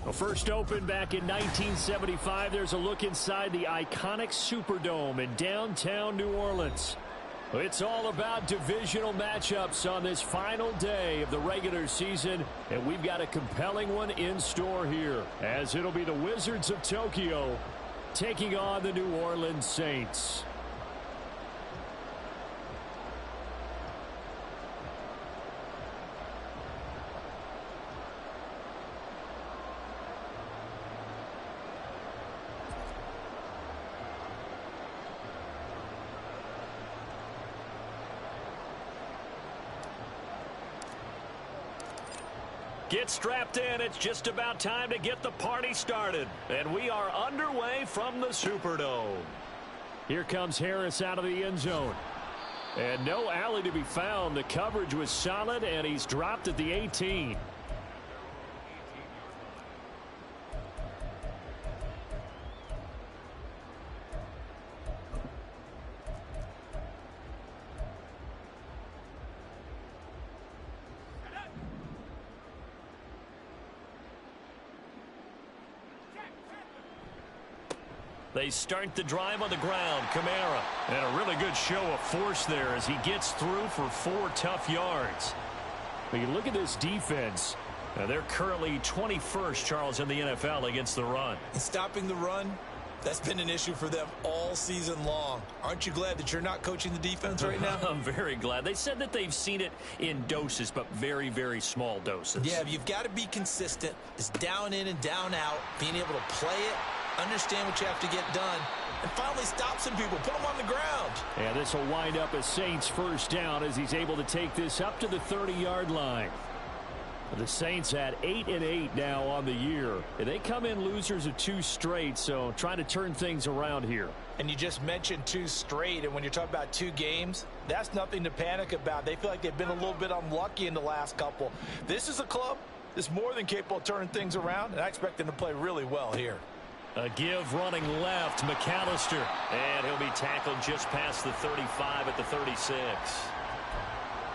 Well, first opened back in 1975, there's a look inside the iconic Superdome in downtown New Orleans. It's all about divisional matchups on this final day of the regular season, and we've got a compelling one in store here, as it'll be the Wizards of Tokyo taking on the New Orleans Saints. Get strapped in. It's just about time to get the party started. And we are underway from the Superdome. Here comes Harris out of the end zone. And no alley to be found. The coverage was solid, and he's dropped at the 18. They start the drive on the ground. Kamara. And a really good show of force there as he gets through for 4 tough yards. But you look at this defense. They're currently 21st, Charles, in the NFL against the run. And stopping the run, that's been an issue for them all season long. Aren't you glad that you're not coaching the defense right now? I'm very glad. They said that they've seen it in doses, but very, very small doses. Yeah, you've got to be consistent. It's down in and down out, being able to play it, understand what you have to get done, and finally stop some people, put them on the ground. Yeah, this will wind up a Saints first down as he's able to take this up to the 30-yard line. The Saints at 8-8 now on the year. They come in losers of 2 straight, so trying to turn things around here. And you just mentioned 2 straight, and when you're talking about 2 games, that's nothing to panic about. They feel like they've been a little bit unlucky in the last couple. This is a club that's more than capable of turning things around, and I expect them to play really well here. A give running left, McAllister. And he'll be tackled just past the 35 at the 36.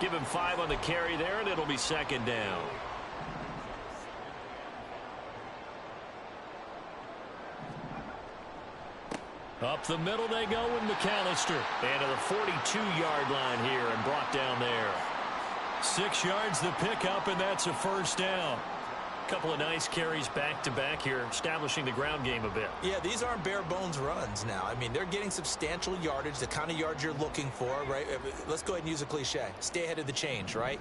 Give him 5 on the carry there, and it'll be second down. Up the middle they go with McAllister. And to the 42-yard line here and brought down there. 6 yards the pickup, and that's a first down. Couple of nice carries back-to-back here, establishing the ground game a bit. Yeah, these aren't bare-bones runs now. I mean, they're getting substantial yardage, the kind of yards you're looking for, right? Let's go ahead and use a cliche. Stay ahead of the change, right?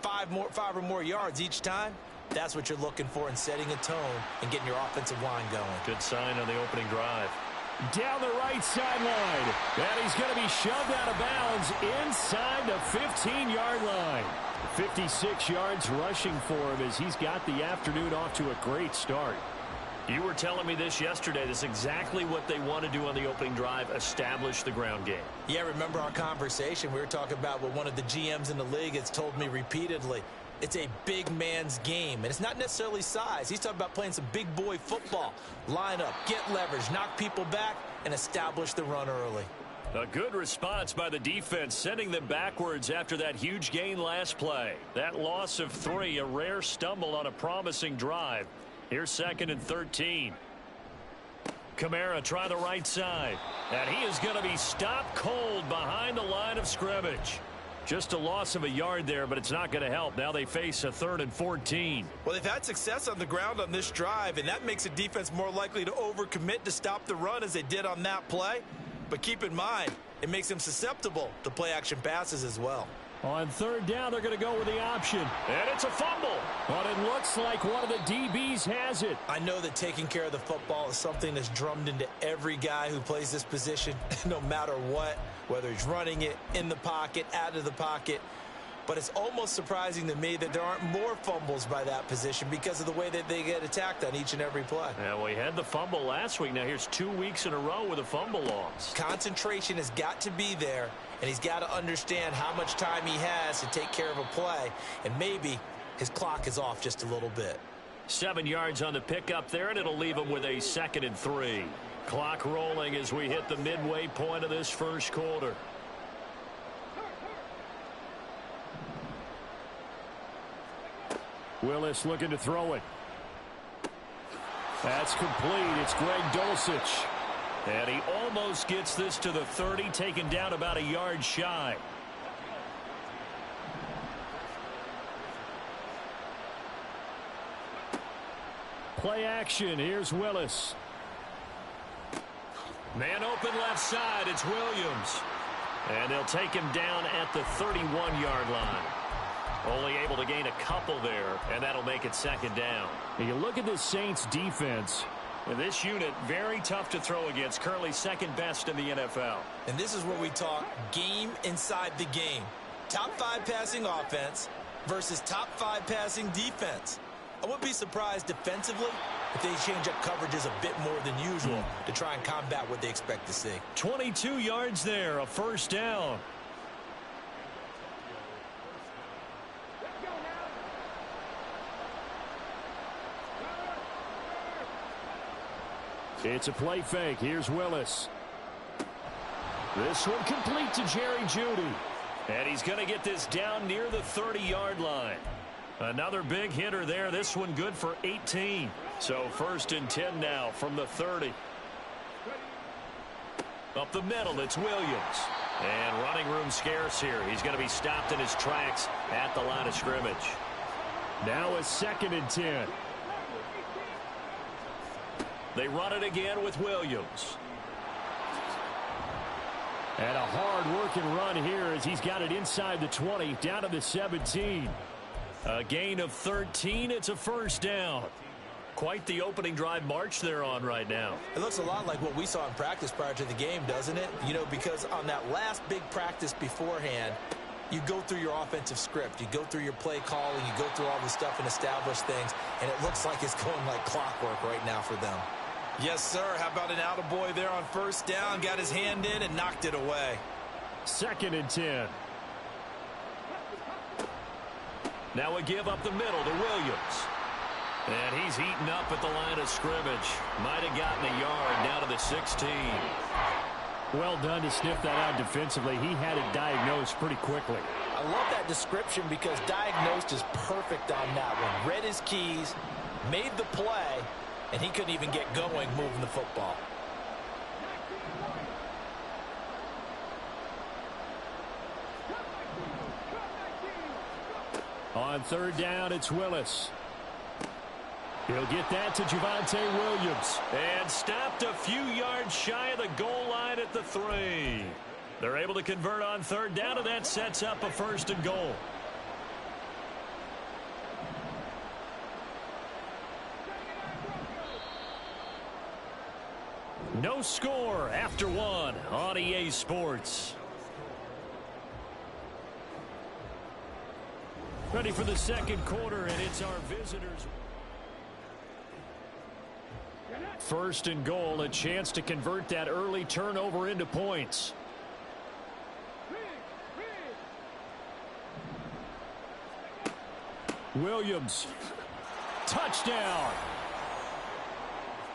5 or more yards each time. That's what you're looking for in setting a tone and getting your offensive line going. Good sign on the opening drive. Down the right sideline. And he's going to be shoved out of bounds inside the 15-yard line. 56 yards rushing for him as he's got the afternoon off to a great start. You were telling me this yesterday. This is exactly what they want to do on the opening drive, establish the ground game. Yeah, remember our conversation? We were talking about what one of the GMs in the league has told me repeatedly. It's a big man's game, and it's not necessarily size. He's talking about playing some big boy football. Line up, get leverage, knock people back, and establish the run early. A good response by the defense, sending them backwards after that huge gain last play. That loss of 3, a rare stumble on a promising drive. Here's 2nd and 13. Kamara try the right side. And he is going to be stopped cold behind the line of scrimmage. Just a loss of a yard there, but it's not going to help. Now they face a 3rd and 14. Well, they've had success on the ground on this drive, and that makes a defense more likely to overcommit to stop the run as they did on that play. But keep in mind, it makes them susceptible to play-action passes as well. On 3rd down, they're going to go with the option. And it's a fumble. But it looks like one of the DBs has it. I know that taking care of the football is something that's drummed into every guy who plays this position, no matter what, whether he's running it, in the pocket, out of the pocket. But it's almost surprising to me that there aren't more fumbles by that position because of the way that they get attacked on each and every play. Yeah, we had the fumble last week. Now here's 2 weeks in a row with a fumble loss. Concentration has got to be there, and he's got to understand how much time he has to take care of a play, and maybe his clock is off just a little bit. 7 yards on the pickup there, and it'll leave him with a 2nd and 3. Clock rolling as we hit the midway point of this first quarter. Willis looking to throw it. That's complete. It's Greg Dulcich. And he almost gets this to the 30, taken down about a yard shy. Play action. Here's Willis. Man open left side. It's Williams. And they'll take him down at the 31-yard line. Only able to gain a couple there, and that'll make it second down. You look at this Saints defense. This unit, very tough to throw against, currently second best in the NFL. And this is where we talk game inside the game. Top 5 passing offense versus top 5 passing defense. I wouldn't be surprised defensively if they change up coverages a bit more than usual to try and combat what they expect to see. 22 yards there, a first down. It's a play fake. Here's Willis. This one complete to Jerry Jeudy. And he's going to get this down near the 30-yard line. Another big hitter there. This one good for 18. So first and 10 now from the 30. Up the middle, it's Williams. And running room scarce here. He's going to be stopped in his tracks at the line of scrimmage. Now a second and 10. They run it again with Williams. And a hard-working run here as he's got it inside the 20, down to the 17. A gain of 13. It's a first down. Quite the opening drive march they're on right now. It looks a lot like what we saw in practice prior to the game, doesn't it? You know, because on that last big practice beforehand, you go through your offensive script. You go through your play calling. You go through all this stuff and establish things. And it looks like it's going like clockwork right now for them. Yes, sir. How about an attaboy there on first down? Got his hand in and knocked it away. Second and 10. Now a give up the middle to Williams. And he's heating up at the line of scrimmage. Might have gotten a yard down to the 16. Well done to sniff that out defensively. He had it diagnosed pretty quickly. I love that description because diagnosed is perfect on that one. Read his keys, made the play, and he couldn't even get going moving the football. On third down, it's Willis. He'll get that to Javonte Williams. And stopped a few yards shy of the goal line at the 3. They're able to convert on third down, and that sets up a first and goal. No score after 1 on EA Sports. Ready for the second quarter, and it's our visitors. First and goal, a chance to convert that early turnover into points. Williams. Touchdown.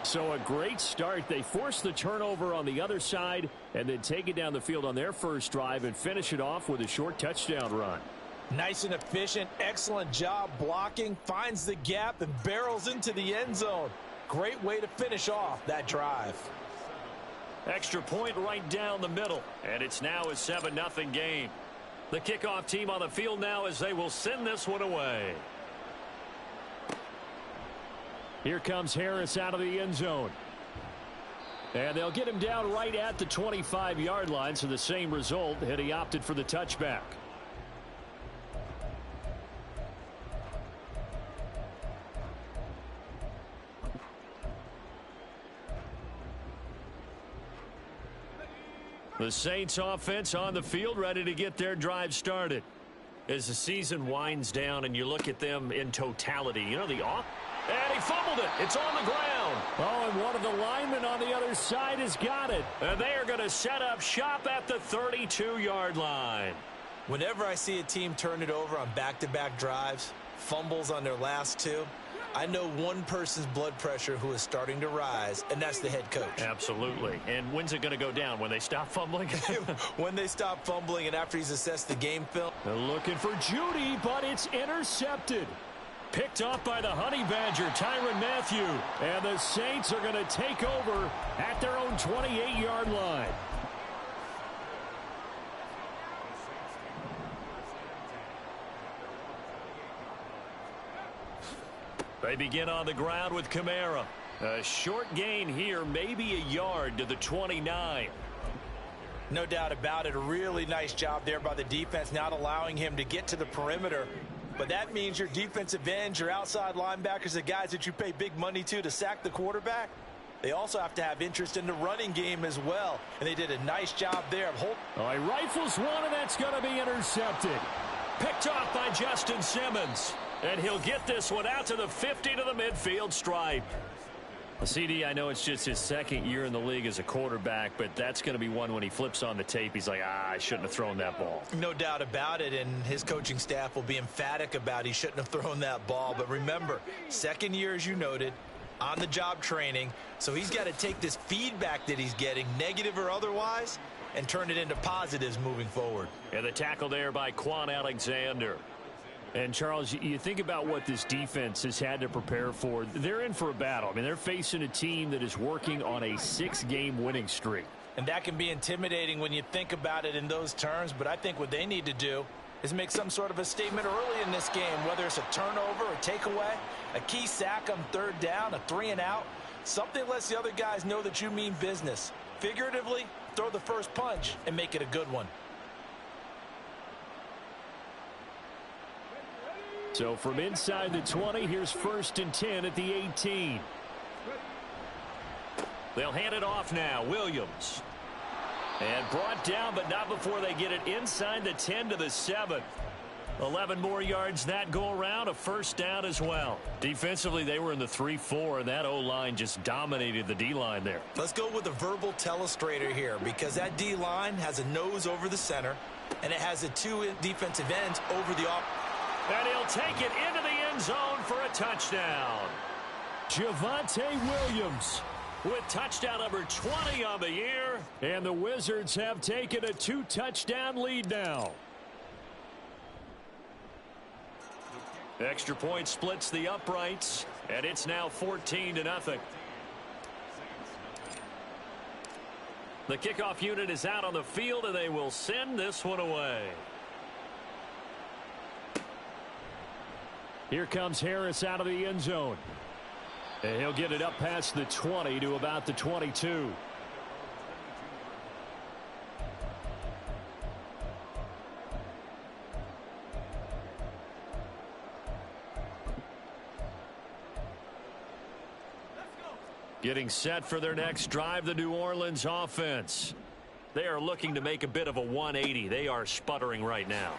So a great start. They force the turnover on the other side and then take it down the field on their first drive and finish it off with a short touchdown run. Nice and efficient. Excellent job blocking. Finds the gap and barrels into the end zone. Great way to finish off that drive. Extra point right down the middle. And it's now a 7-0 game. The kickoff team on the field now as they will send this one away. Here comes Harris out of the end zone. And they'll get him down right at the 25-yard line, so the same result, and he opted for the touchback. The Saints offense on the field ready to get their drive started. As the season winds down and you look at them in totality, you know, and he fumbled it. It's on the ground. Oh, and one of the linemen on the other side has got it. And they are going to set up shop at the 32-yard line. Whenever I see a team turn it over on back-to-back drives, fumbles on their last 2, I know one person's blood pressure who is starting to rise, and that's the head coach. Absolutely. And when's it going to go down? When they stop fumbling? When they stop fumbling and after he's assessed the game film. They're looking for Jeudy, but it's intercepted. Picked off by the Honey Badger, Tyrann Mathieu. And the Saints are going to take over at their own 28-yard line. They begin on the ground with Kamara. A short gain here, maybe a yard to the 29. No doubt about it. A really nice job there by the defense, not allowing him to get to the perimeter. But that means your defensive ends, your outside linebackers, the guys that you pay big money to sack the quarterback, they also have to have interest in the running game as well. And they did a nice job there. He rifles one, and that's going to be intercepted. Picked off by Justin Simmons. And he'll get this one out to the 50 to the midfield stripe. CD, I know it's just his second year in the league as a quarterback, but that's going to be one when he flips on the tape. He's like, I shouldn't have thrown that ball. No doubt about it, and his coaching staff will be emphatic about he shouldn't have thrown that ball. But remember, second year, as you noted, on-the-job training, so he's got to take this feedback that he's getting, negative or otherwise, and turn it into positives moving forward. And the tackle there by Quan Alexander. And, Charles, you think about what this defense has had to prepare for. They're in for a battle. I mean, they're facing a team that is working on a 6-game winning streak. And that can be intimidating when you think about it in those terms. But I think what they need to do is make some sort of a statement early in this game, whether it's a turnover, a takeaway, a key sack on third down, a 3-and-out. Something lets the other guys know that you mean business. Figuratively, throw the first punch and make it a good one. So from inside the 20, here's 1st and 10 at the 18. They'll hand it off now. Williams. And brought down, but not before they get it inside the 10 to the 7. 11 more yards that go around, a first down as well. Defensively, they were in the 3-4, and that O-line just dominated the D-line there. Let's go with a verbal telestrator here, because that D-line has a nose over the center, and it has the 2 defensive ends over the off. And he'll take it into the end zone for a touchdown. Javonte Williams with touchdown number 20 on the year. And the Wizards have taken a 2-touchdown lead now. Extra point splits the uprights, and it's now 14-0. The kickoff unit is out on the field, and they will send this one away. Here comes Harris out of the end zone. And he'll get it up past the 20 to about the 22. Getting set for their next drive, the New Orleans offense. They are looking to make a bit of a 180. They are sputtering right now.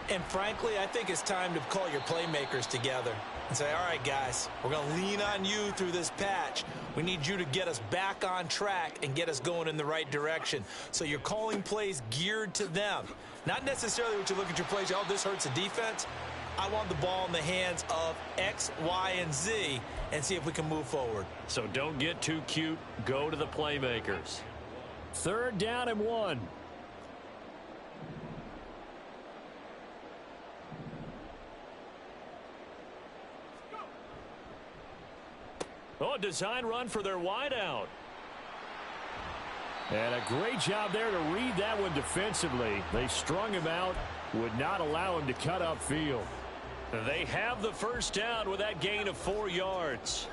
And frankly, I think it's time to call your playmakers together and say, all right, guys, we're going to lean on you through this patch. We need you to get us back on track and get us going in the right direction. So you're calling plays geared to them. Not necessarily what you look at your plays, oh, this hurts the defense. I want the ball in the hands of X, Y, and Z and see if we can move forward. So don't get too cute. Go to the playmakers. 3rd down and 1. Oh, design run for their wideout. And a great job there to read that one defensively. They strung him out, would not allow him to cut upfield. They have the first down with that gain of 4 yards.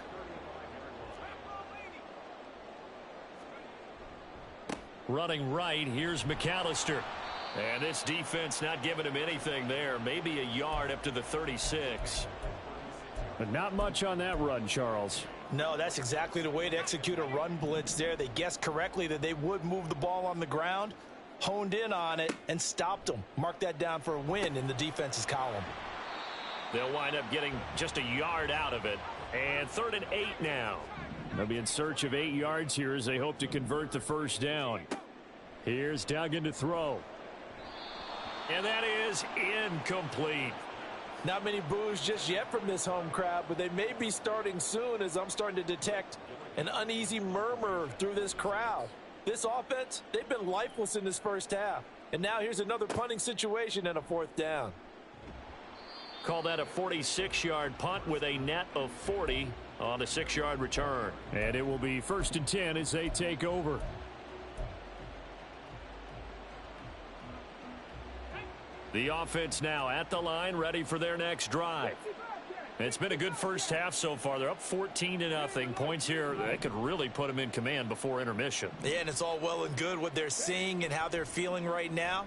Running right, here's McAllister. And this defense not giving him anything there. Maybe a yard up to the 36. But not much on that run, Charles. No, that's exactly the way to execute a run blitz there. They guessed correctly that they would move the ball on the ground, honed in on it, and stopped them. Mark that down for a win in the defense's column. They'll wind up getting just a yard out of it. And 3rd and 8 now. They'll be in search of 8 yards here as they hope to convert the first down. Here's Duggan to throw. And that is incomplete. Not many boos just yet from this home crowd, but they may be starting soon as I'm starting to detect an uneasy murmur through this crowd. This offense, they've been lifeless in this first half. And now here's another punting situation and a 4th down. Call that a 46-yard punt with a net of 40 on a 6-yard return. And it will be 1st and 10 as they take over. The offense now at the line, ready for their next drive. It's been a good first half so far. They're up 14-0. Points here, they could really put them in command before intermission. Yeah, and it's all well and good what they're seeing and how they're feeling right now.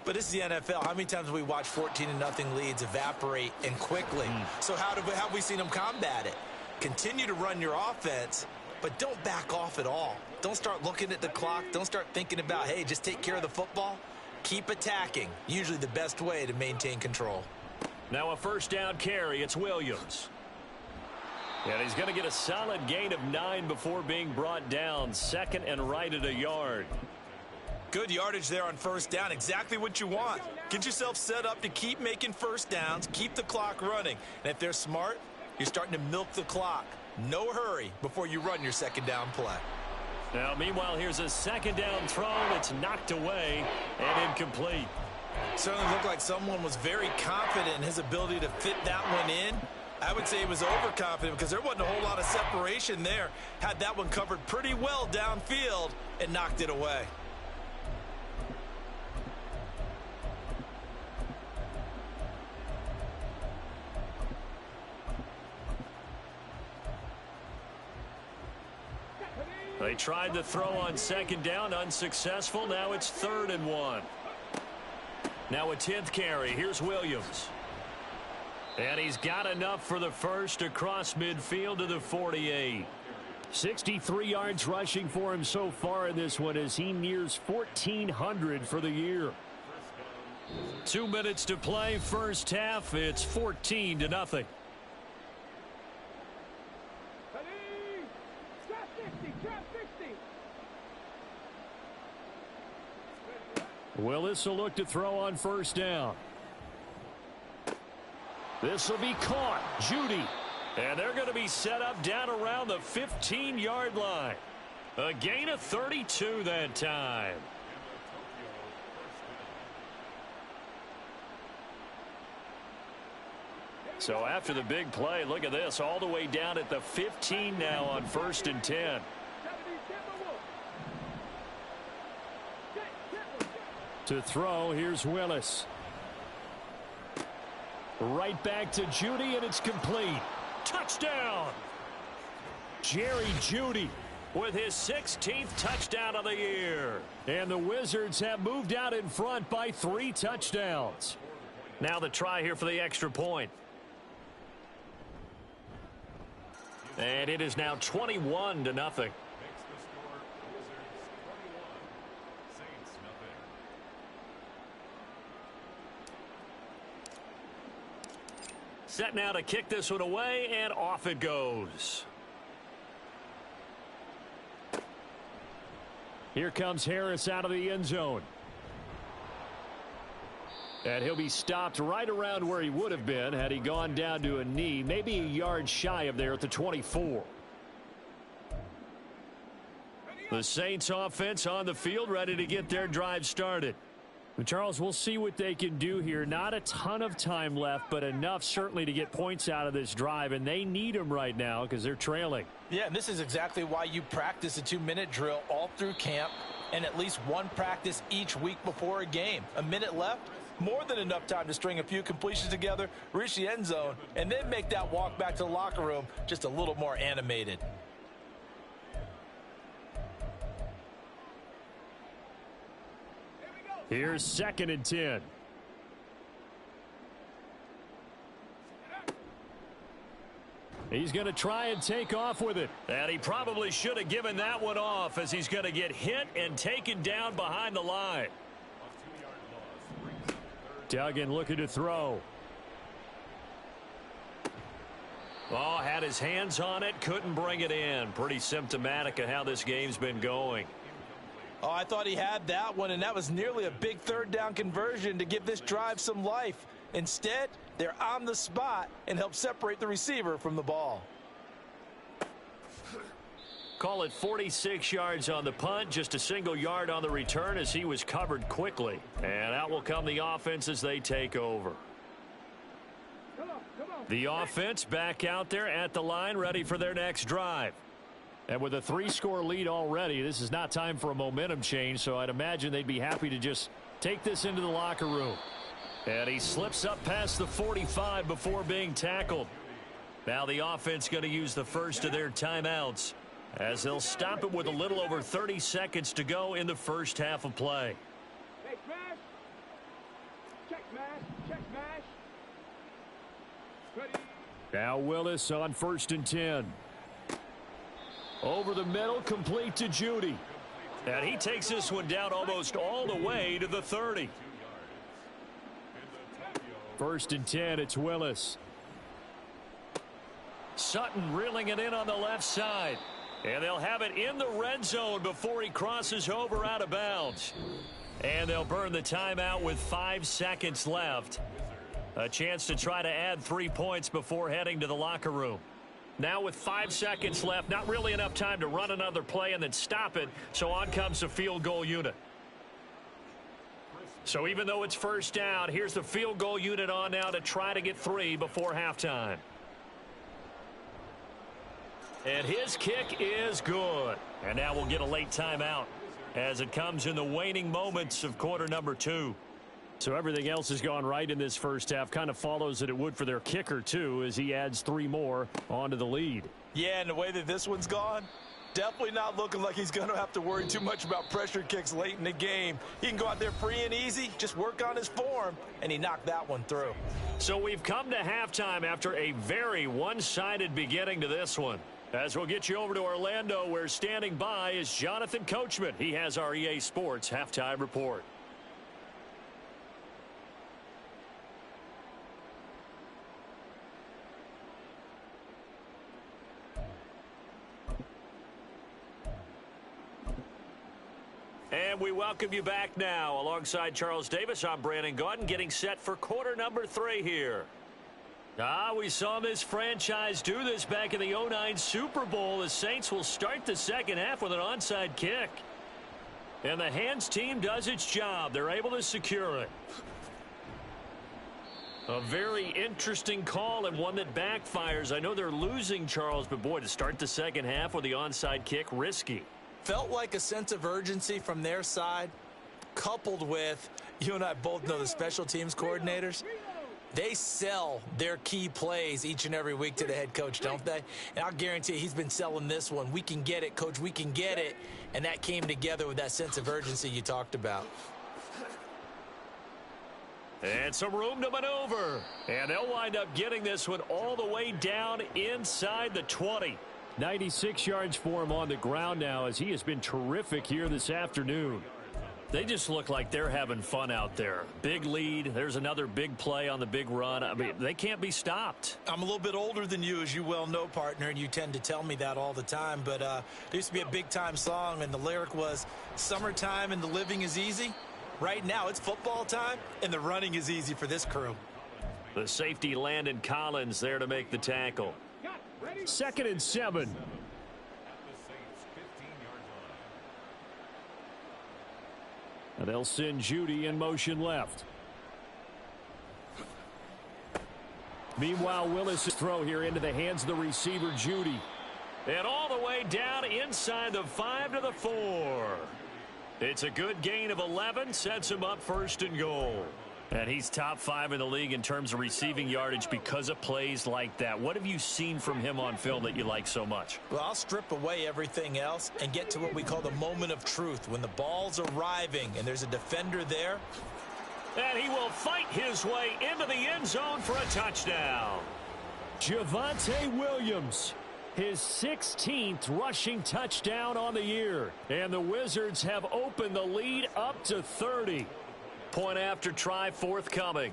But this is the NFL. How many times have we watched 14-0 leads evaporate and quickly? So how have we seen them combat it? Continue to run your offense, but don't back off at all. Don't start looking at the clock. Don't start thinking about, hey, just take care of the football. Keep attacking. Usually the best way to maintain control. Now a first down carry. It's Williams. And he's going to get a solid gain of 9 before being brought down. 2nd and right at a yard. Good yardage there on first down. Exactly what you want. Get yourself set up to keep making first downs. Keep the clock running. And if they're smart, you're starting to milk the clock. No hurry before you run your second down play. Now, meanwhile, here's a second down throw. It's knocked away and incomplete. Certainly looked like someone was very confident in his ability to fit that one in. I would say he was overconfident because there wasn't a whole lot of separation there. Had that one covered pretty well downfield and knocked it away. They tried the throw on second down, unsuccessful. Now it's 3rd and 1. Now a 10th carry. Here's Williams. And he's got enough for the first across midfield to the 48. 63 yards rushing for him so far in this one as he nears 1,400 for the year. 2 minutes to play, first half. It's 14-0. Willis will look to throw on first down. This will be caught. Judy. And they're going to be set up down around the 15-yard line. A gain of 32 that time. So after the big play, look at this, all the way down at the 15 now on 1st and 10. To throw, here's Willis. Right back to Judy, and it's complete. Touchdown! Jerry Judy with his 16th touchdown of the year. And the Wizards have moved out in front by 3 touchdowns. Now the try here for the extra point. And it is now 21-0. Set now to kick this one away, and off it goes. Here comes Harris out of the end zone. And he'll be stopped right around where he would have been had he gone down to a knee, maybe a yard shy of there at the 24. The Saints offense on the field, ready to get their drive started. Charles, we'll see what they can do here. Not a ton of time left, but enough certainly to get points out of this drive, and they need them right now because they're trailing. Yeah, and this is exactly why you practice a 2-minute drill all through camp and at least one practice each week before a game. A minute left, more than enough time to string a few completions together, reach the end zone, and then make that walk back to the locker room just a little more animated. Here's 2nd and 10. He's going to try and take off with it. And he probably should have given that one off as he's going to get hit and taken down behind the line. Duggan looking to throw. Oh, had his hands on it, couldn't bring it in. Pretty symptomatic of how this game's been going. Oh, I thought he had that one, and that was nearly a big 3rd down conversion to give this drive some life. Instead, they're on the spot and help separate the receiver from the ball. Call it 46 yards on the punt, just a single yard on the return as he was covered quickly. And out will come the offense as they take over. The offense back out there at the line, ready for their next drive. And with a 3-score lead already, this is not time for a momentum change, so I'd imagine they'd be happy to just take this into the locker room. And he slips up past the 45 before being tackled. Now the offense going to use the first of their timeouts as they'll stop it with a little over 30 seconds to go in the first half of play. Now Willis on 1st and 10. Over the middle, complete to Judy. And he takes this one down almost all the way to the 30. 1st and 10, it's Willis. Sutton reeling it in on the left side. And they'll have it in the red zone before he crosses over out of bounds. And they'll burn the timeout with 5 seconds left. A chance to try to add 3 points before heading to the locker room. Now with 5 seconds left, not really enough time to run another play and then stop it, so on comes the field goal unit. So even though it's first down, here's the field goal unit on now to try to get 3 before halftime. And his kick is good. And now we'll get a late timeout as it comes in the waning moments of quarter number 2. So everything else has gone right in this first half. Kind of follows that it would for their kicker, too, as he adds 3 more onto the lead. Yeah, and the way that this one's gone, definitely not looking like he's going to have to worry too much about pressure kicks late in the game. He can go out there free and easy, just work on his form, and he knocked that one through. So we've come to halftime after a very one-sided beginning to this one. As we'll get you over to Orlando, where standing by is Jonathan Coachman. He has our EA Sports Halftime Report. And we welcome you back now. Alongside Charles Davis, I'm Brandon Gaudin, getting set for quarter number 3 here. We saw this franchise do this back in the 2009 Super Bowl. The Saints will start the second half with an onside kick. And the hands team does its job. They're able to secure it. A very interesting call and one that backfires. I know they're losing, Charles, but boy, to start the second half with the onside kick, risky. Felt like a sense of urgency from their side, coupled with, you and I both know the special teams coordinators. They sell their key plays each and every week to the head coach, don't they? And I'll guarantee he's been selling this one. We can get it, coach. We can get it. And that came together with that sense of urgency you talked about. And some room to maneuver. And they'll wind up getting this one all the way down inside the 20. 96 yards for him on the ground now, as he has been terrific here this afternoon. They just look like they're having fun out there. Big lead. There's another big play on the big run. I mean, they can't be stopped. I'm a little bit older than you, as you well know, partner, and you tend to tell me that all the time. But there used to be a big-time song, and the lyric was, "Summertime and the living is easy." Right now, it's football time, and the running is easy for this crew. The safety, Landon Collins, there to make the tackle. 2nd and 7. And they'll send Judy in motion left. Meanwhile, Willis' throw here into the hands of the receiver, Judy. And all the way down inside the 5 to the 4. It's a good gain of 11, sets him up 1st and goal. And he's top 5 in the league in terms of receiving yardage because of plays like that. What have you seen from him on film that you like so much? Well, I'll strip away everything else and get to what we call the moment of truth. When the ball's arriving and there's a defender there. And he will fight his way into the end zone for a touchdown. Javonte Williams, his 16th rushing touchdown on the year. And the Wizards have opened the lead up to 30. Point after try forthcoming.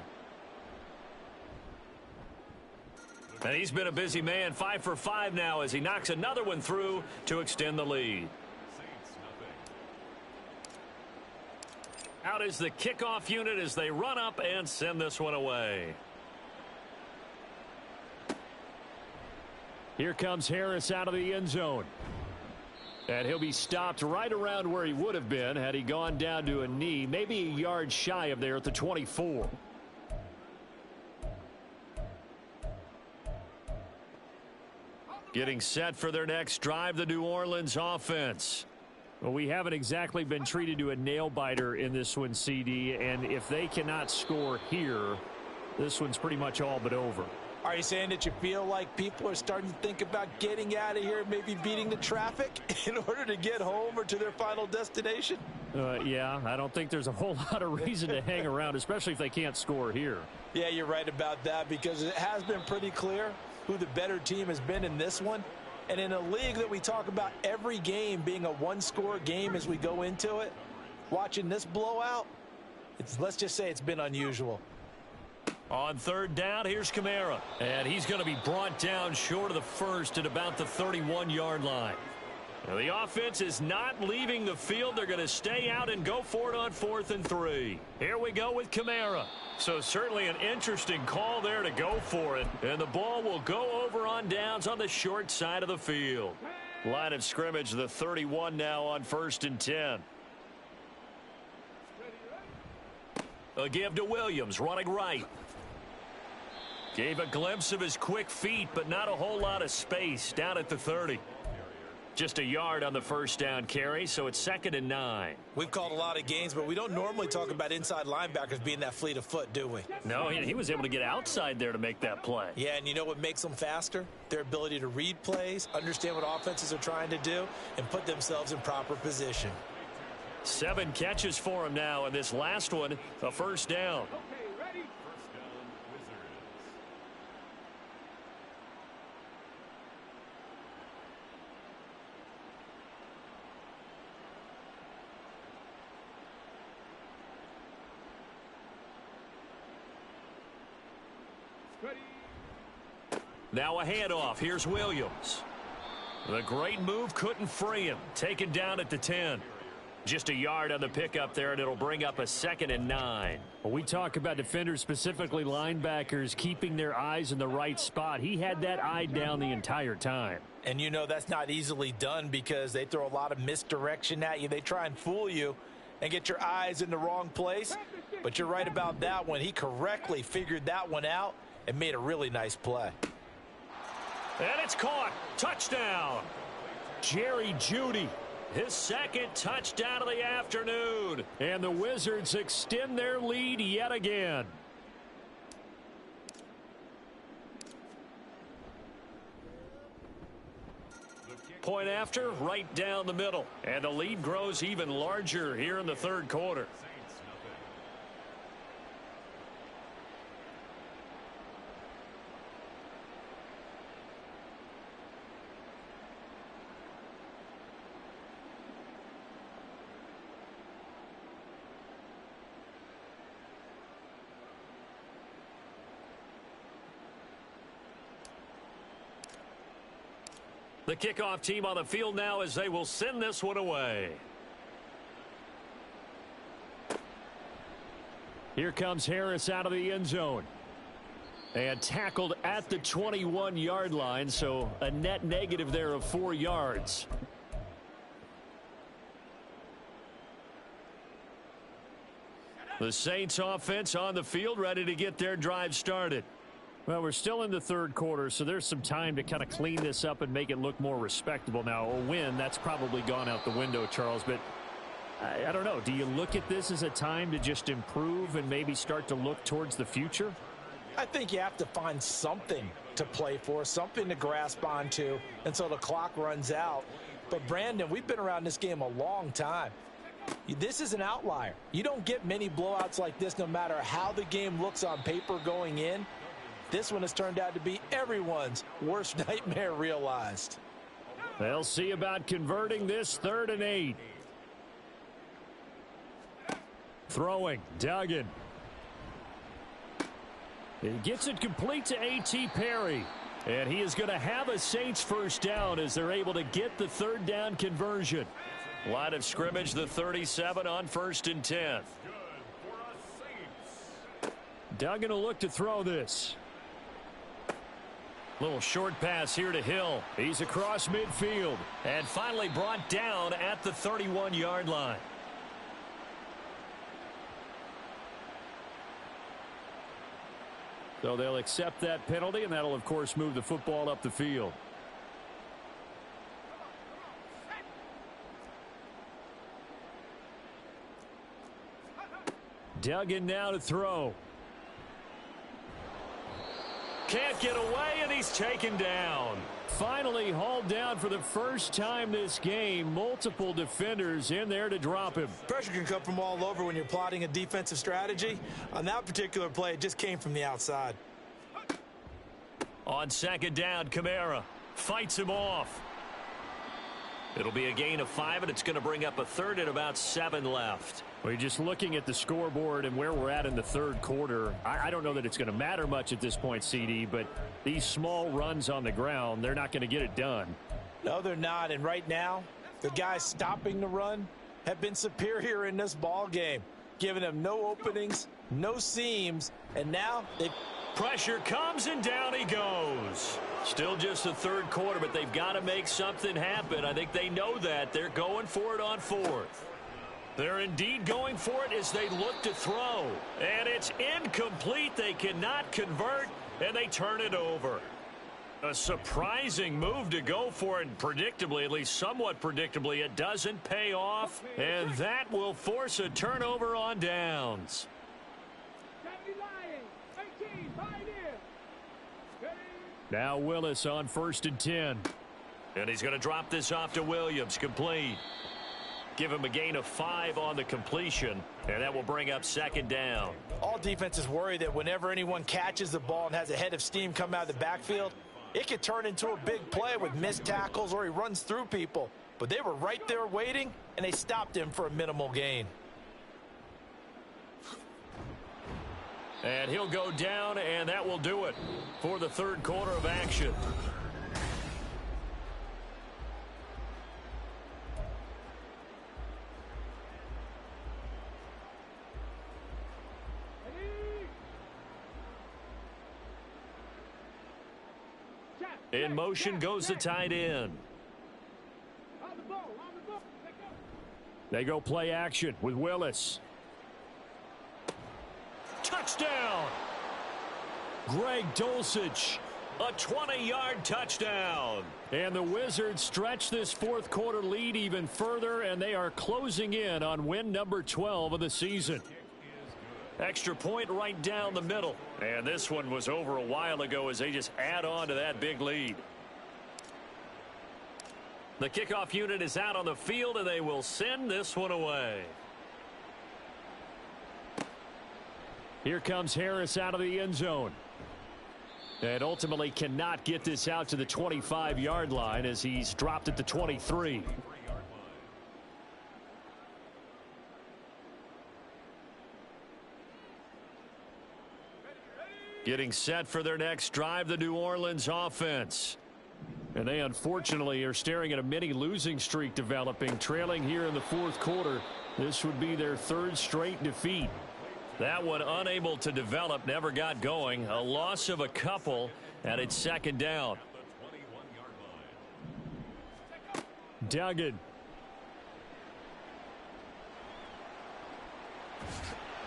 And he's been a busy man, 5 for 5 now as he knocks another one through to extend the lead. Out is the kickoff unit as they run up and send this one away. Here comes Harris out of the end zone. And he'll be stopped right around where he would have been had he gone down to a knee, maybe a yard shy of there at the 24. Getting set for their next drive, the New Orleans offense. Well, we haven't exactly been treated to a nail-biter in this one, CD, and if they cannot score here, this one's pretty much all but over. Are you saying that you feel like people are starting to think about getting out of here, maybe beating the traffic in order to get home or to their final destination? Yeah, I don't think there's a whole lot of reason to hang around, especially if they can't score here. Yeah, you're right about that, because it has been pretty clear who the better team has been in this one. And in a league that we talk about every game being a one-score game as we go into it, watching this blowout, let's just say it's been unusual. On third down, here's Kamara. And he's going to be brought down short of the first at about the 31-yard line. Now, the offense is not leaving the field. They're going to stay out and go for it on 4th and 3. Here we go with Kamara. So certainly an interesting call there to go for it. And the ball will go over on downs on the short side of the field. Line of scrimmage, the 31 now on 1st and 10. A give to Williams, running right. Gave a glimpse of his quick feet, but not a whole lot of space down at the 30. Just a yard on the first down carry, so it's 2nd and 9. We've called a lot of games, but we don't normally talk about inside linebackers being that fleet of foot, do we? No, he was able to get outside there to make that play. Yeah, and you know what makes them faster? Their ability to read plays, understand what offenses are trying to do, and put themselves in proper position. 7 catches for him now, and this last one, a first down. Now a handoff. Here's Williams. The great move couldn't free him. Taken down at the 10. Just a yard on the pickup there, and it'll bring up a 2nd and 9. Well, we talk about defenders, specifically linebackers, keeping their eyes in the right spot. He had that eye down the entire time. And you know that's not easily done because they throw a lot of misdirection at you. They try and fool you and get your eyes in the wrong place. But you're right about that one. He correctly figured that one out and made a really nice play. And it's caught. Touchdown. Jerry Jeudy. His 2nd touchdown of the afternoon. And the Wizards extend their lead yet again. Point after, right down the middle. And the lead grows even larger here in the 3rd quarter. The kickoff team on the field now as they will send this one away. Here comes Harris out of the end zone. And tackled at the 21-yard line, so a net negative there of 4 yards. The Saints offense on the field ready to get their drive started. Well, we're still in the 3rd quarter, so there's some time to kind of clean this up and make it look more respectable. Now, a win, that's probably gone out the window, Charles, but I don't know. Do you look at this as a time to just improve and maybe start to look towards the future? I think you have to find something to play for, something to grasp onto until the clock runs out. But, Brandon, we've been around this game a long time. This is an outlier. You don't get many blowouts like this no matter how the game looks on paper going in. This one has turned out to be everyone's worst nightmare realized. They'll see about converting this 3rd and 8. Throwing, Duggan. He gets it complete to A.T. Perry. And he is going to have a Saints first down as they're able to get the 3rd down conversion. Line of scrimmage, the 37 on 1st and 10. Duggan will look to throw this. Little short pass here to Hill. He's across midfield. And finally brought down at the 31-yard line. So they'll accept that penalty, and that'll, of course, move the football up the field. Duggan now to throw. Can't get away, and he's taken down. Finally hauled down for the first time this game. Multiple defenders in there to drop him. Pressure can come from all over when you're plotting a defensive strategy. On that particular play, it just came from the outside. On second down, Kamara fights him off. It'll be a gain of 5, and it's going to bring up a third and about 7 left. Well, you're just looking at the scoreboard and where we're at in the third quarter. I don't know that it's going to matter much at this point, CD, but these small runs on the ground, they're not going to get it done. No, they're not. And right now, the guys stopping the run have been superior in this ball game, giving them no openings, no seams, and now they... Pressure comes, and down he goes. Still just the third quarter, but they've got to make something happen. I think they know that. They're going for it on fourth. They're indeed going for it as they look to throw. And it's incomplete. They cannot convert, and they turn it over. A surprising move to go for it, and predictably, at least somewhat predictably, it doesn't pay off. And that will force a turnover on downs. Now Willis on 1st and 10. And he's going to drop this off to Williams. Complete. Give him a gain of 5 on the completion, and that will bring up second down. All defenses worry that whenever anyone catches the ball and has a head of steam come out of the backfield, it could turn into a big play with missed tackles or he runs through people. But they were right there waiting, and they stopped him for a minimal gain. And he'll go down, and that will do it for the third quarter of action. In motion goes the tight end. They go play action with Willis. Touchdown! Greg Dulcich, a 20-yard touchdown. And the Wizards stretch this fourth quarter lead even further, and they are closing in on win number 12 of the season. Extra point right down the middle. And this one was over a while ago as they just add on to that big lead. The kickoff unit is out on the field, and they will send this one away. Here comes Harris out of the end zone. And ultimately cannot get this out to the 25-yard line as he's dropped at the 23. Getting set for their next drive, the New Orleans offense. And they unfortunately are staring at a mini losing streak developing, trailing here in the fourth quarter. This would be their third straight defeat. That one unable to develop, never got going. A loss of a couple, and it's second down. Duggan.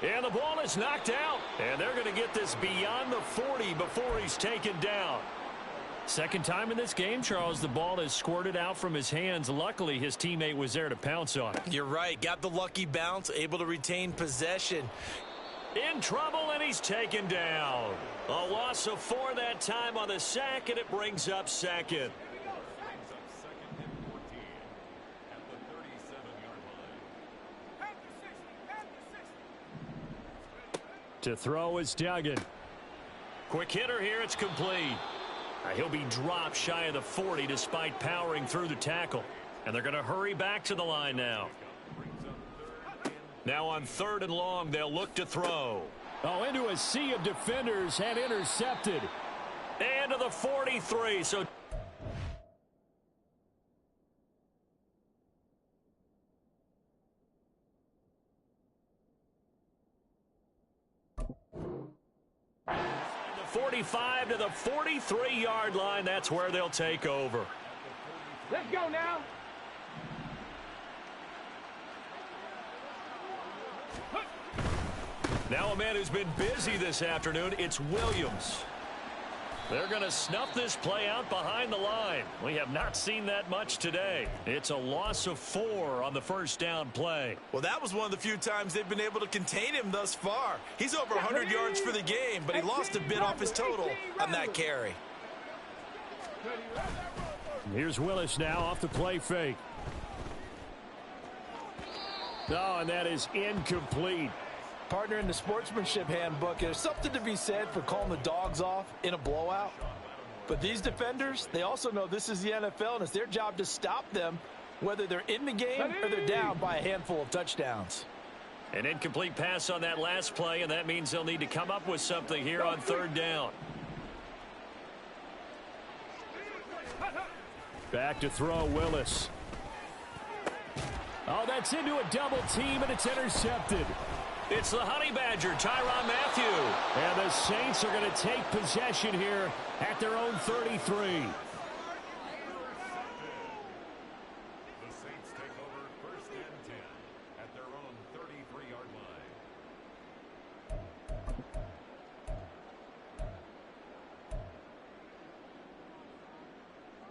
And the ball is knocked out. And they're going to get this beyond the 40 before he's taken down. Second time in this game, Charles, the ball has squirted out from his hands. Luckily, his teammate was there to pounce on it. You're right. Got the lucky bounce, able to retain possession. In trouble, and he's taken down. A loss of 4 that time on the sack, and it brings up second. To throw is Duggan. Quick hitter here, it's complete. He'll be dropped shy of the 40 despite powering through the tackle. And they're going to hurry back to the line now. Now on 3rd and long, they'll look to throw. Oh, into a sea of defenders and intercepted. And to the 43. So the 45 to the 43-yard line. That's where they'll take over. Let's go now. Now a man who's been busy this afternoon, it's Williams. They're going to snuff this play out behind the line. We have not seen that much today. It's a loss of 4 on the first down play. Well, that was one of the few times they've been able to contain him thus far. He's over 100 yards for the game, but he lost a bit off his total on that carry. Here's Willis now off the play fake. Oh, and that is incomplete. Partner, in the sportsmanship handbook, there's something to be said for calling the dogs off in a blowout. But these defenders, they also know this is the NFL, and it's their job to stop them, whether they're in the game or they're down by a handful of touchdowns. An incomplete pass on that last play, and that means they'll need to come up with something here on third down. Back to throw, Willis. Oh, that's into a double team, and it's intercepted. It's the Honey Badger, Tyrann Mathieu. And the Saints are going to take possession here at their own 33. The Saints take over first and 10 at their own 33-yard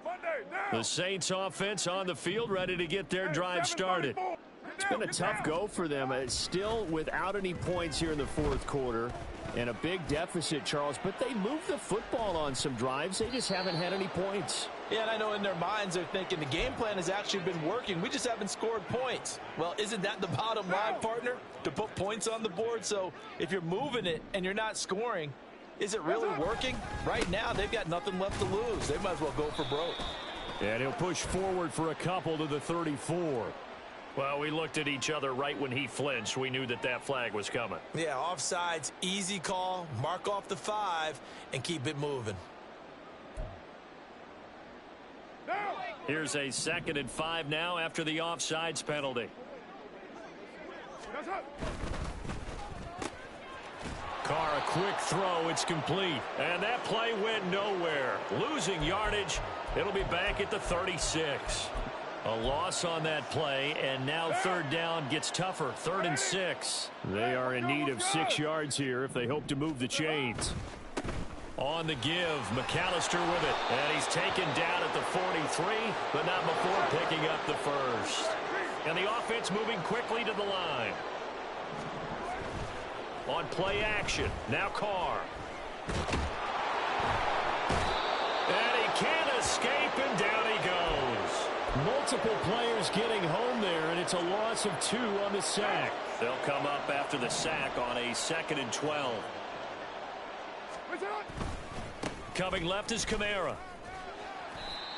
line. The Saints offense on the field, ready to get their drive started. It's been a tough go for them. It's still without any points here in the fourth quarter and a big deficit, Charles, but they moved the football on some drives. They just haven't had any points. Yeah, and I know in their minds they're thinking the game plan has actually been working. We just haven't scored points. Well, isn't that the bottom line, partner? To put points on the board. So if you're moving it and you're not scoring, is it really working? Right now, they've got nothing left to lose. They might as well go for broke. And he'll push forward for a couple to the 34. Well, we looked at each other right when he flinched. We knew that that flag was coming. Yeah, offsides, easy call, mark off the 5, and keep it moving. Here's a 2nd and 5 now after the offsides penalty. Carr, a quick throw. It's complete. And that play went nowhere. Losing yardage. It'll be back at the 36. A loss on that play, and now third down gets tougher. 3rd and 6. They are in need of 6 yards here if they hope to move the chains. On the give, McAllister with it. And he's taken down at the 43, but not before picking up the first. And the offense moving quickly to the line. On play action, now Carr. And he can't escape, and down he goes. Multiple players getting home there, and it's a loss of 2 on the sack. They'll come up after the sack on a 2nd and 12. Coming left is Kamara.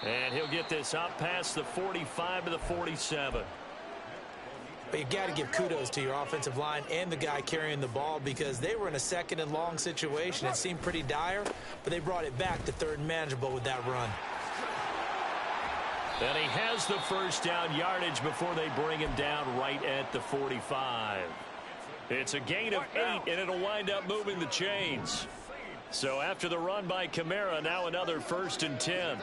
And he'll get this up past the 45 to the 47. But you got to give kudos to your offensive line and the guy carrying the ball because they were in a 2nd and long situation. It seemed pretty dire, but they brought it back to 3rd and manageable with that run. And he has the first down yardage before they bring him down right at the 45. It's a gain of 8, and it'll wind up moving the chains. So after the run by Kamara, now another 1st and 10.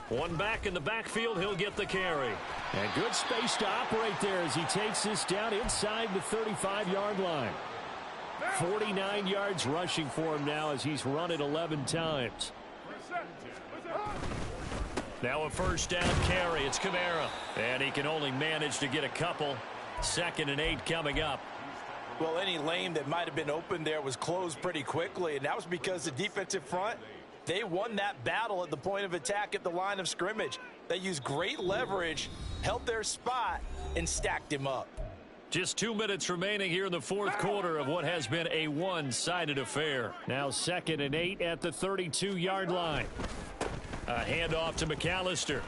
One back in the backfield, he'll get the carry. And good space to operate there as he takes this down inside the 35-yard line. 49 yards rushing for him now as he's run it 11 times. Now a first down carry. It's Kamara. And he can only manage to get a couple. 2nd and 8 coming up. Well, any lane that might have been open there was closed pretty quickly, and that was because the defensive front, they won that battle at the point of attack at the line of scrimmage. They used great leverage, held their spot, and stacked him up. Just 2 minutes remaining here in the fourth quarter of what has been a one-sided affair. Now 2nd and 8 at the 32-yard line. A handoff to McAllister.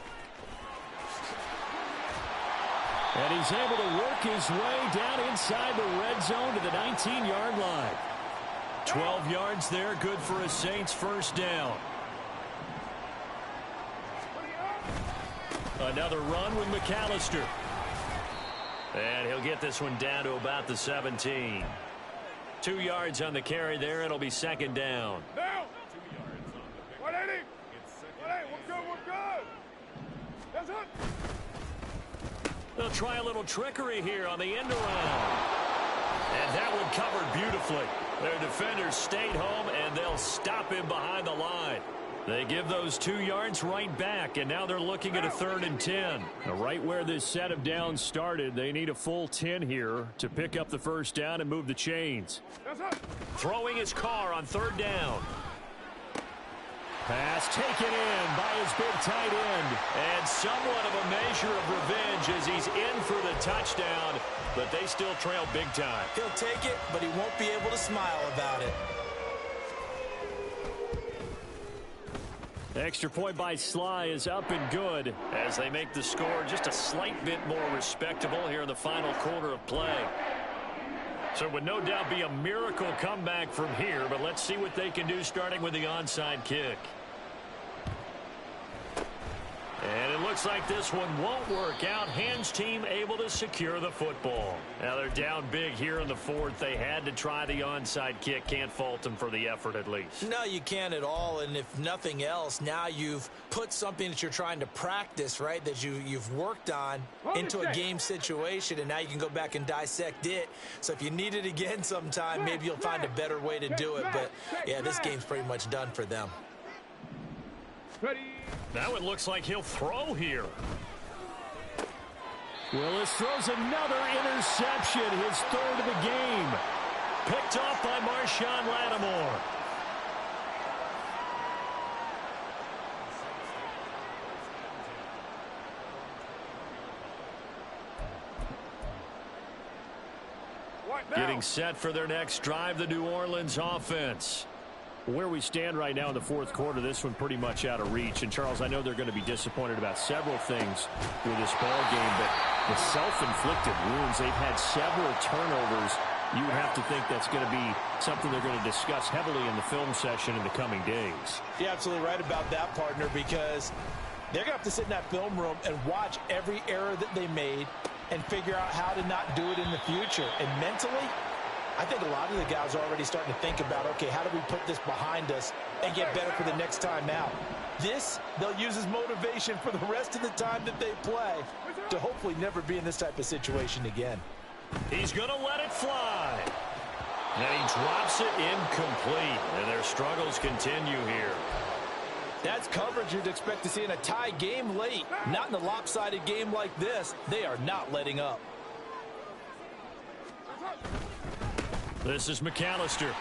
And he's able to work his way down inside the red zone to the 19-yard line. 12 yards there, good for a Saints first down. Another run with McAllister. And he'll get this one down to about the 17. 2 yards on the carry there. It'll be 2nd down. Now. 2 yards on the 180. We're good. That's it. They'll try a little trickery here on the end around. And that one covered beautifully. Their defenders stayed home, and they'll stop him behind the line. They give those 2 yards right back, and now they're looking at a 3rd and 10. Now, right where this set of downs started, they need a full 10 here to pick up the first down and move the chains. Throwing his car on 3rd down. Pass taken in by his big tight end. And somewhat of a measure of revenge as he's in for the touchdown, but they still trail big time. He'll take it, but he won't be able to smile about it. Extra point by Sly is up and good. As they make the score just a slight bit more respectable here in the final quarter of play. So it would no doubt be a miracle comeback from here, but let's see what they can do starting with the onside kick. And it looks like this one won't work out. Hands team able to secure the football. Now they're down big here in the 4th. They had to try the onside kick. Can't fault them for the effort at least. No, you can't at all. And if nothing else, now you've put something that you're trying to practice, right, that you've worked on into a game situation, and now you can go back and dissect it. So if you need it again sometime, maybe you'll find a better way to do it. But, yeah, this game's pretty much done for them. Now it looks like he'll throw here. Willis throws another interception, his 3rd of the game. Picked off by Marshawn Lattimore. Getting set for their next drive, the New Orleans offense. Where we stand right now in the 4th quarter, this one pretty much out of reach. And, Charles, I know they're going to be disappointed about several things with this ball game, but the self-inflicted wounds, they've had several turnovers. You would have to think that's going to be something they're going to discuss heavily in the film session in the coming days. You're absolutely right about that, partner, because they're going to have to sit in that film room and watch every error that they made and figure out how to not do it in the future. And mentally, I think a lot of the guys are already starting to think about, okay, how do we put this behind us and get better for the next time out? This, they'll use as motivation for the rest of the time that they play to hopefully never be in this type of situation again. He's going to let it fly. And he drops it incomplete. And their struggles continue here. That's coverage you'd expect to see in a tie game late. Not in a lopsided game like this. They are not letting up. This is McAllister.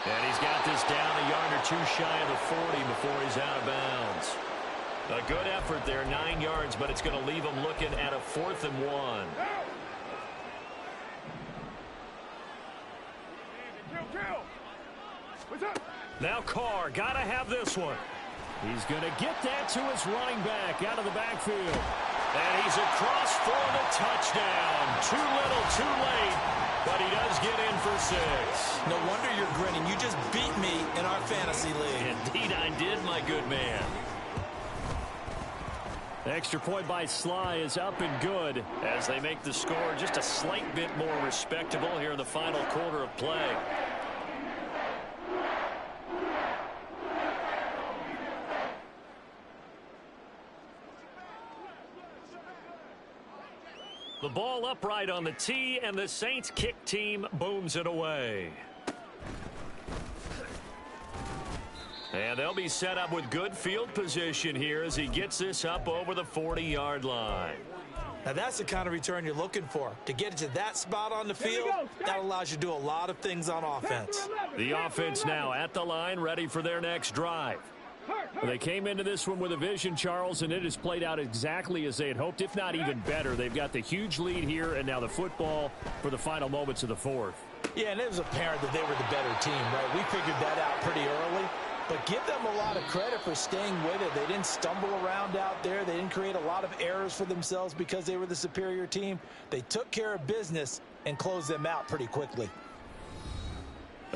And he's got this down a yard or 2 shy of the 40 before he's out of bounds. A good effort there, 9 yards, but it's going to leave him looking at a 4th and 1. Now Carr, got to have this one. He's going to get that to his running back out of the backfield. And he's across for the touchdown. Too little, too late, but he does get in for 6. No wonder you're grinning. You just beat me in our fantasy league. Indeed I did, my good man. Extra point by Sly is up and good. As they make the score just a slight bit more respectable here in the final quarter of play. The ball upright on the tee, and the Saints kick team booms it away. And they'll be set up with good field position here as he gets this up over the 40-yard line. Now that's the kind of return you're looking for. To get it to that spot on the field, that allows you to do a lot of things on offense. The offense now at the line, ready for their next drive. Well, they came into this one with a vision, Charles, and it has played out exactly as they had hoped, if not even better. They've got the huge lead here, and now the football for the final moments of the 4th. Yeah, and it was apparent that they were the better team, right? We figured that out pretty early. But give them a lot of credit for staying with it. They didn't stumble around out there. They didn't create a lot of errors for themselves because they were the superior team. They took care of business and closed them out pretty quickly.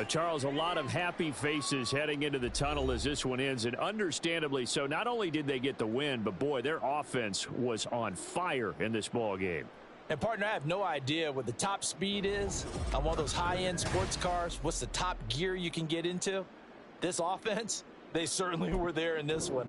Charles, a lot of happy faces heading into the tunnel as this one ends, and understandably so. Not only did they get the win, but, boy, their offense was on fire in this ball game. And, partner, I have no idea what the top speed is on one of those high-end sports cars. What's the top gear you can get into? This offense, they certainly were there in this one.